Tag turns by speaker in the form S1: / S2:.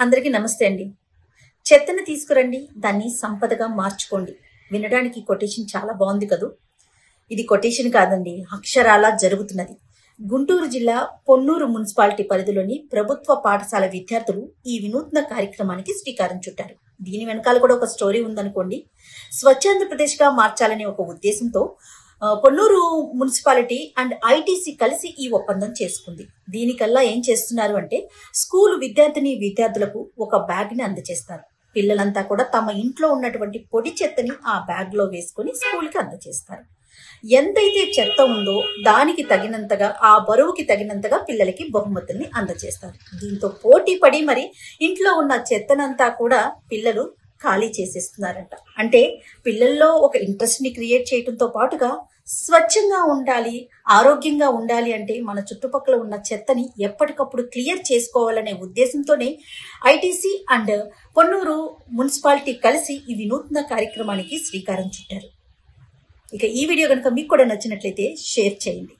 S1: అందరికీ నమస్తే అండి. చెత్తను తీసుకురండి, దాన్ని సంపదగా మార్చుకోండి. వినడానికి కొటేషన్ చాలా బాగుంది కదూ. ఇది కొటేషన్ కాదండి, అక్షరాలా జరుగుతున్నది. గుంటూరు జిల్లా పొన్నూరు మున్సిపాలిటీ పరిధిలోని ప్రభుత్వ పాఠశాల విద్యార్థులు ఈ వినూత్న కార్యక్రమానికి శ్రీకారం చుట్టారు. దీని వెనకాల కూడా ఒక స్టోరీ ఉందనుకోండి. స్వచ్ఛాంధ్రప్రదేశ్ గా మార్చాలనే ఒక ఉద్దేశంతో పొన్నూరు మున్సిపాలిటీ అండ్ ఐటీసీ కలిసి ఈ ఒప్పందం చేసుకుంది. దీనికల్లా ఏం చేస్తున్నారు అంటే, స్కూల్ విద్యార్థులకు ఒక బ్యాగ్ ని అందజేస్తారు. పిల్లలంతా కూడా తమ ఇంట్లో ఉన్నటువంటి పొడి చెత్తని ఆ బ్యాగ్ లో వేసుకుని స్కూల్ కి అందజేస్తారు. ఎంతైతే చెత్త ఉందో దానికి తగినంతగా, ఆ బరువుకి తగినంతగా పిల్లలకి బహుమతుల్ని అందజేస్తారు. దీంతో పోటీ పడి మరి ఇంట్లో ఉన్న చెత్తనంతా కూడా పిల్లలు ఖాళీ చేసేస్తున్నారంట. అంటే పిల్లల్లో ఒక ఇంట్రెస్ట్ ని క్రియేట్ చేయడంతో పాటుగా స్వచ్ఛంగా ఉండాలి, ఆరోగ్యంగా ఉండాలి అంటే మన చుట్టుపక్కల ఉన్న చెత్తని ఎప్పటికప్పుడు క్లియర్ చేసుకోవాలనే ఉద్దేశంతోనే ఐటీసీ అండ్ పొన్నూరు మున్సిపాలిటీ కలిసి ఈ వినూత్న కార్యక్రమానికి శ్రీకారం చుట్టారు. ఇక ఈ వీడియో కనుక మీకు కూడా నచ్చినట్లయితే షేర్ చేయండి.